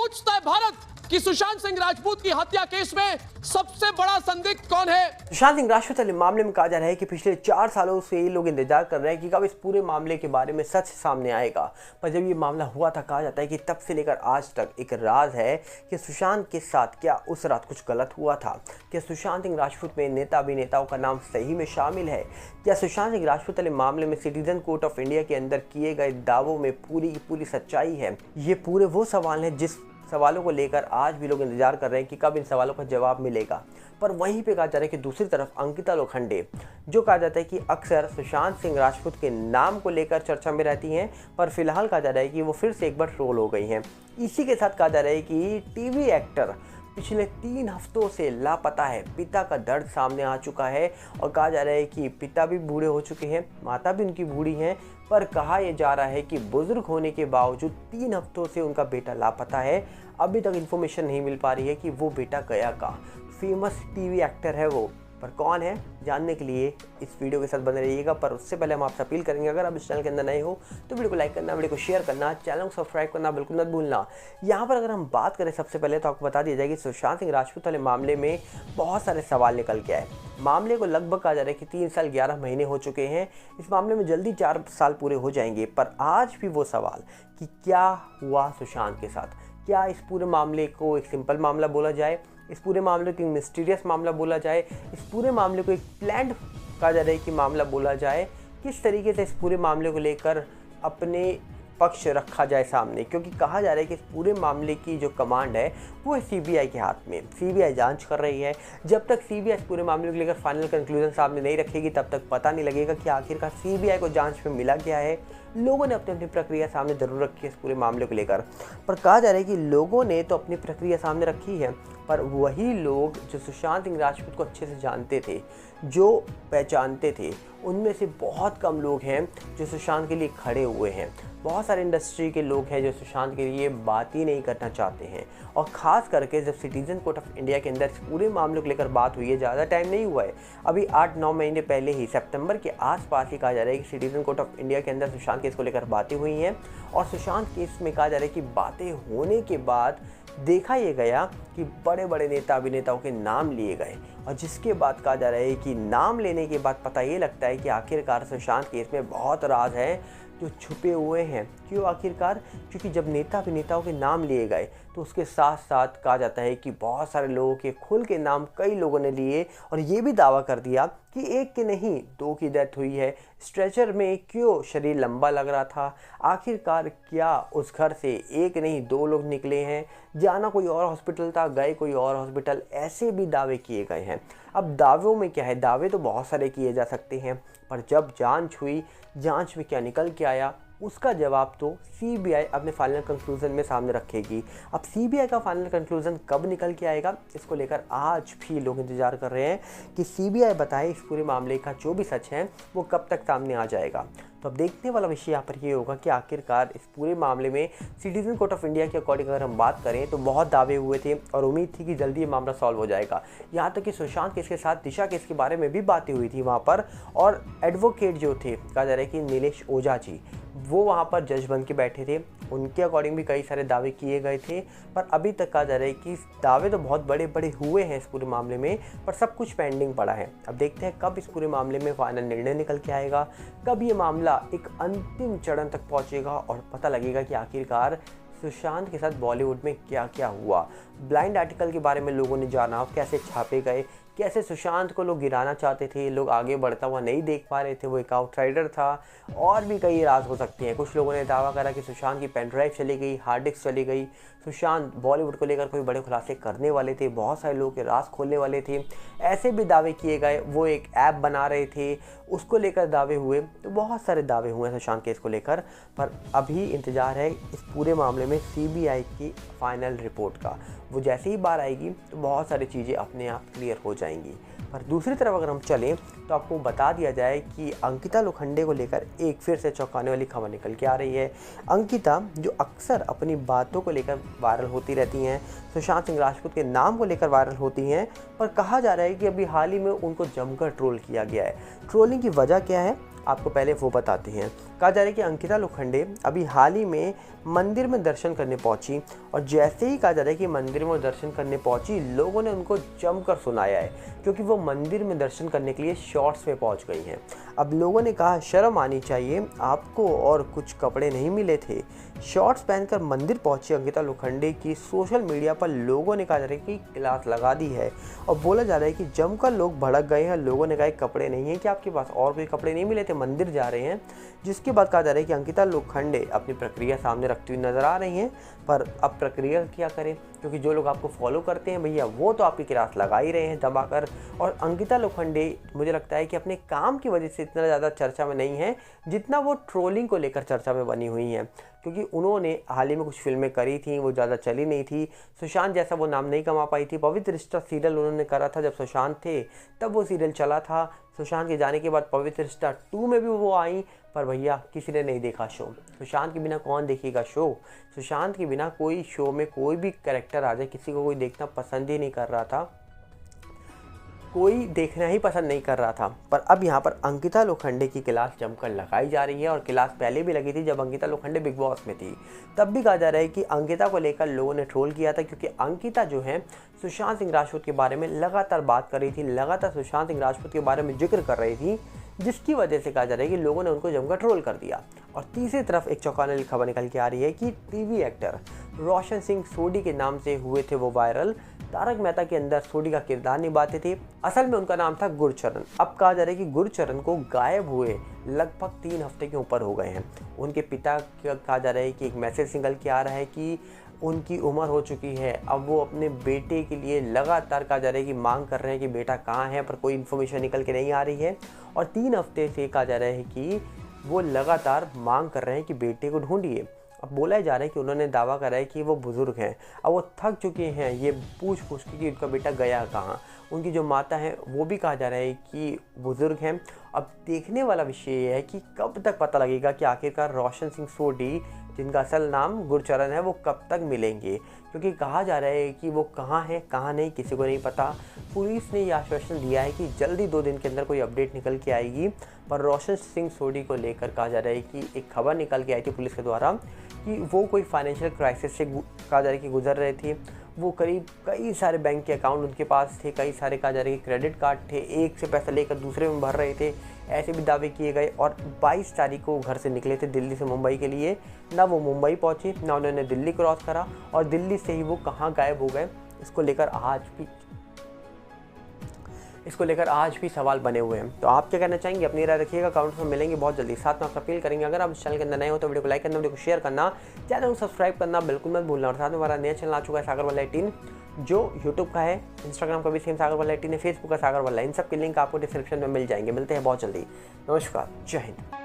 पूछता है भारत कि सुशांत सिंह राजपूत की हत्या केस में सबसे बड़ा संदिग्ध कौन है। सुशांत सिंह राजपूत वाले मामले में कहा जा रहा है कि पिछले 4 सालों से ये लोग इंतजार कर रहे हैं कि कब इस पूरे मामले के बारे में सच सामने आएगा। पर जब ये मामला हुआ था, कहा जाता है कि तब से लेकर आज तक एक राज है कि सुशांत के साथ क्या उस रात कुछ गलत हुआ था। क्या सुशांत सिंह राजपूत में नेता अभिनेताओं का नाम सही में शामिल है? क्या सुशांत सिंह राजपूत वाले मामले में सिटीजन कोर्ट ऑफ इंडिया के अंदर किए गए दावों में पूरी की पूरी सच्चाई है? ये पूरे वो सवाल हैं जिस सवालों को लेकर आज भी लोग इंतजार कर रहे हैं कि कब इन सवालों का जवाब मिलेगा। पर वहीं पे कहा जा रहा है कि दूसरी तरफ अंकिता लोखंडे, जो कहा जाता है कि अक्सर सुशांत सिंह राजपूत के नाम को लेकर चर्चा में रहती हैं, पर फिलहाल कहा जा रहा है कि वो फिर से एक बार ट्रोल हो गई हैं। इसी के साथ कहा जा रहा है कि टीवी एक्टर पिछले 3 हफ्तों से लापता है। पिता का दर्द सामने आ चुका है और कहा जा रहा है कि पिता भी बूढ़े हो चुके हैं, माता भी उनकी बूढ़ी हैं, पर कहा यह जा रहा है कि बुजुर्ग होने के बावजूद 3 हफ्तों से उनका बेटा लापता है। अभी तक इन्फॉर्मेशन नहीं मिल पा रही है कि वो बेटा गया कहाँ। फेमस टीवी एक्टर है वो, पर कौन है जानने के लिए इस वीडियो के साथ बने रहिएगा। पर उससे पहले हम आपसे अपील करेंगे, अगर आप इस चैनल के अंदर नए हो तो वीडियो को लाइक करना, वीडियो को शेयर करना, चैनल को सब्सक्राइब करना बिल्कुल मत भूलना। यहाँ पर अगर हम बात करें सबसे पहले तो आपको बता दिया जाए कि सुशांत सिंह राजपूत वाले मामले में बहुत सारे सवाल निकल के आए। मामले को लगभग कहा जा रहा है कि 3 साल 11 महीने हो चुके हैं। इस मामले में जल्दी 4 साल पूरे हो जाएंगे। पर आज भी वो सवाल कि क्या हुआ सुशांत के साथ, क्या इस पूरे मामले को एक सिंपल मामला बोला जाए, इस पूरे मामले को एक मिस्टीरियस मामला बोला जाए, इस पूरे मामले को एक प्लान्ड कहा जा रहा है कि मामला बोला जाए, किस तरीके से इस पूरे मामले को लेकर अपने पक्ष रखा जाए सामने। क्योंकि कहा जा रहा है कि इस पूरे मामले की जो कमांड है वो है सीबीआई के हाथ में। सीबीआई जांच कर रही है। जब तक सीबीआई इस पूरे मामले को लेकर फाइनल कंक्लूजन सामने नहीं रखेगी तब तक पता नहीं लगेगा कि आखिरकार सीबीआई को जांच में मिला क्या है। लोगों ने अपनी अपनी प्रक्रिया सामने जरूर रखी है इस पूरे मामले को लेकर, पर कहा जा रहा है कि लोगों ने तो अपनी प्रक्रिया सामने रखी है, पर वही लोग जो सुशांत सिंह राजपूत को अच्छे से जानते थे, जो पहचानते थे, उनमें से बहुत कम लोग हैं जो सुशांत के लिए खड़े हुए हैं। बहुत सारे इंडस्ट्री के लोग हैं जो सुशांत के लिए बात ही नहीं करना चाहते हैं। और ख़ास करके जब सिटीजन कोर्ट ऑफ इंडिया के अंदर इस पूरे मामले को लेकर बात हुई है, ज़्यादा टाइम नहीं हुआ है, अभी 8-9 महीने पहले ही सितंबर के आसपास ही कहा जा रहा है कि सिटीजन कोर्ट ऑफ इंडिया के अंदर सुशांत केस को लेकर बातें हुई हैं। और सुशांत केस में कहा जा रहा है कि बातें होने के बाद देखा यह गया कि बड़े बड़े नेता अभिनेताओं के नाम लिए गए, और जिसके बाद कहा जा रहा है कि नाम लेने के बाद पता ये लगता है कि आखिरकार सुशांत केस में बहुत राज है जो छुपे हुए हैं। क्यों आखिरकार? क्योंकि जब नेता अभिनेताओं के नाम लिए गए तो उसके साथ साथ कहा जाता है कि बहुत सारे लोगों के खुल के नाम कई लोगों ने लिए और ये भी दावा कर दिया कि एक के नहीं 2 की डेथ हुई है। स्ट्रेचर में क्यों शरीर लंबा लग रहा था? आखिरकार क्या उस घर से एक नहीं 2 लोग निकले हैं? जाना कोई और हॉस्पिटल था, गए कोई और हॉस्पिटल, ऐसे भी दावे किए गए हैं। अब दावों में क्या है, दावे तो बहुत सारे किए जा सकते हैं, पर जब जांच हुई, जांच में क्या निकल के आया उसका जवाब तो सीबीआई अपने फाइनल कंक्लूजन में सामने रखेगी। अब सीबीआई का फाइनल कंक्लूजन कब निकल के आएगा, इसको लेकर आज भी लोग इंतजार कर रहे हैं कि सीबीआई बताए इस पूरे मामले का जो भी सच है वो कब तक सामने आ जाएगा। तो अब देखने वाला विषय यहाँ पर ये होगा कि आखिरकार इस पूरे मामले में सिटीजन कोर्ट ऑफ इंडिया के अकॉर्डिंग अगर हम बात करें तो बहुत दावे हुए थे और उम्मीद थी कि जल्दी ये मामला सॉल्व हो जाएगा। यहाँ तक कि सुशांत केस के साथ दिशा केस के बारे में भी बातें हुई थी वहाँ पर, और एडवोकेट जो थे, कहा जा रहा है कि नीलेश ओझा जी, वो वहाँ पर जज बन के बैठे थे। उनके अकॉर्डिंग भी कई सारे दावे किए गए थे, पर अभी तक कहा जा रहा है कि दावे तो बहुत बड़े बड़े हुए हैं इस पूरे मामले में, पर सब कुछ पेंडिंग पड़ा है। अब देखते हैं कब इस पूरे मामले में फाइनल निर्णय निकल के आएगा, कब ये मामला एक अंतिम चरण तक पहुंचेगा और पता लगेगा कि आखिरकार सुशांत के साथ बॉलीवुड में क्या क्या हुआ। ब्लाइंड आर्टिकल के बारे में लोगों ने जाना, कैसे छापे गए, कैसे सुशांत को लोग गिराना चाहते थे, लोग आगे बढ़ता हुआ नहीं देख पा रहे थे, वो एक आउटसाइडर था, और भी कई राज हो सकते हैं। कुछ लोगों ने दावा करा कि सुशांत की पेन ड्राइव चली गई, हार्ड डिस्क चली गई, सुशांत बॉलीवुड को लेकर कोई बड़े खुलासे करने वाले थे, बहुत सारे लोगों के राज खोलने वाले थे, ऐसे भी दावे किए गए। वो एक ऐप बना रहे थे, उसको लेकर दावे हुए, तो बहुत सारे दावे हुए हैं सुशांत केस को लेकर। पर अभी इंतजार है इस पूरे मामले में सीबीआई की फाइनल रिपोर्ट का। वो जैसे ही बाहर आएगी तो बहुत सारी चीज़ें अपने आप क्लियर हो जाएंगी। पर दूसरी तरफ अगर हम चलें तो आपको बता दिया जाए कि अंकिता लोखंडे को लेकर एक फिर से चौंकाने वाली खबर निकल के आ रही है। अंकिता, जो अक्सर अपनी बातों को लेकर वायरल होती रहती हैं, सुशांत सिंह राजपूत के नाम को लेकर वायरल होती हैं, पर कहा जा रहा है कि अभी हाल ही में उनको जमकर ट्रोल किया गया है। ट्रोलिंग की वजह क्या है आपको पहले वो बताते हैं। कहा जा रहा है कि अंकिता लोखंडे अभी हाल ही में मंदिर में दर्शन करने पहुंची और जैसे ही कहा जा रहा है कि मंदिर में दर्शन करने पहुंची, लोगों ने उनको जमकर सुनाया है क्योंकि वो मंदिर में दर्शन करने के लिए शॉर्ट्स में पहुंच गई हैं। अब लोगों ने कहा शर्म आनी चाहिए आपको, और कुछ कपड़े नहीं मिले थे। शॉर्ट्स पहनकर मंदिर पहुंची अंकिता लोखंडे की सोशल मीडिया पर लोगों ने कहा जा रहा है कि क्लास लगा दी है और बोला जा रहा है कि जमकर लोग भड़क गए हैं। लोगों ने कहा कपड़े नहीं है कि आपके पास, और कोई कपड़े नहीं मिले थे, मंदिर जा रहे हैं। जिसके बाद कहा जा रहा है कि अंकिता लोखंडे अपनी प्रक्रिया सामने रखती हुई नजर आ रही हैं, पर अब प्रक्रिया क्या करें क्योंकि जो लोग आपको फॉलो करते हैं भैया वो तो आपकी क्लास लगा ही रहे हैं दबाकर। और अंकिता लोखंडे मुझे लगता है कि अपने काम की वजह से इतना ज़्यादा चर्चा में नहीं है जितना वो ट्रोलिंग को लेकर चर्चा में बनी हुई हैं, क्योंकि उन्होंने हाल ही में कुछ फिल्में करी थी, वो ज़्यादा चली नहीं थी। सुशांत जैसा वो नाम नहीं कमा पाई थी। पवित्र रिश्ता सीरियल उन्होंने करा था जब सुशांत थे, तब वो सीरियल चला था। सुशांत के जाने के बाद पवित्र रिश्ता 2 में भी वो आई, पर भैया किसी ने नहीं देखा शो। सुशांत के बिना कौन देखेगा शो? सुशांत के बिना कोई शो में कोई भी कैरेक्टर आ जाए, किसी को कोई देखना पसंद ही नहीं कर रहा था, कोई देखना ही पसंद नहीं कर रहा था। पर अब यहाँ पर अंकिता लोखंडे की क्लास जमकर लगाई जा रही है और क्लास पहले भी लगी थी जब अंकिता लोखंडे बिग बॉस में थी। तब भी कहा जा रहा है कि अंकिता को लेकर लोगों ने ट्रोल किया था क्योंकि अंकिता जो है सुशांत सिंह राजपूत के बारे में लगातार बात कर रही थी, लगातार सुशांत सिंह राजपूत के बारे में जिक्र कर रही थी, जिसकी वजह से कहा जा रहा है कि लोगों ने उनको जमकर ट्रोल कर दिया। और तीसरी तरफ एक चौंकाने वाली खबर निकल के आ रही है कि टीवी एक्टर रोशन सिंह सोढी के नाम से हुए थे वो वायरल। तारक मेहता के अंदर सोढी का किरदार निभाते थे, असल में उनका नाम था गुरचरण। अब कहा जा रहा है कि गुरचरण को गायब हुए लगभग 3 हफ्ते के ऊपर हो गए हैं। उनके पिता कहा जा रहा है कि एक मैसेज निकल के आ रहा है कि उनकी उम्र हो चुकी है। अब वो अपने बेटे के लिए लगातार कहा जा रहा है कि मांग कर रहे हैं कि बेटा कहाँ है, पर कोई इन्फॉर्मेशन निकल के नहीं आ रही है। और 3 हफ्ते से कहा जा रहा है कि वो लगातार मांग कर रहे हैं कि बेटे को ढूंढिए। अब बोला जा रहा है कि उन्होंने दावा करा है कि वो बुज़ुर्ग हैं, अब वो थक चुके हैं ये पूछ के कि उनका बेटा गया कहाँ। उनकी जो माता है वो भी कहा जा रहा है कि बुज़ुर्ग हैं। अब देखने वाला विषय ये है कि कब तक पता लगेगा कि आखिरकार रोशन सिंह सोढी, जिनका असल नाम गुरचरण है, वो कब तक मिलेंगे, क्योंकि कहा जा रहा है कि वो कहाँ है कहाँ नहीं किसी को नहीं पता। पुलिस ने ये आश्वासन दिया है कि जल्दी 2 दिन के अंदर कोई अपडेट निकल के आएगी। पर रोशन सिंह सोढी को लेकर कहा जा रहा है कि एक खबर निकल के आई थी पुलिस के द्वारा कि वो कोई फाइनेंशियल क्राइसिस से कहा जा रहा है कि गुजर रहे थे। वो करीब कई सारे बैंक के अकाउंट उनके पास थे, कई सारे कहा जा रहा है कि क्रेडिट कार्ड थे, एक से पैसा लेकर दूसरे में भर रहे थे, ऐसे भी दावे किए गए। और 22 तारीख को घर से निकले थे दिल्ली से मुंबई के लिए, ना वो मुंबई पहुंचे ना उन्होंने दिल्ली क्रॉस करा, और दिल्ली से ही वो कहाँ गायब हो गए, इसको लेकर आज भी सवाल बने हुए हैं। तो आप क्या कहना चाहेंगे, अपनी राय रखिएगा, कमेंट्स में मिलेंगे बहुत जल्दी। साथ में आप अपील करेंगे अगर आप इस चैनल के अंदर नए हो तो वीडियो को लाइक करना, वीडियो को शेयर करना, चैनल को सब्सक्राइब करना बिल्कुल मत भूलना। और साथ में हमारा नया चैनल आ चुका है सागर वाला 18, जो यूट्यूब का है, इंस्टाग्राम का भी सेम सागर वाला 18 है, फेसबुक का सागर वाला। इन सब के लिंक आपको डिस्क्रिप्शन में मिल जाएंगे। मिलते हैं बहुत जल्दी। नमस्कार, जय हिंद।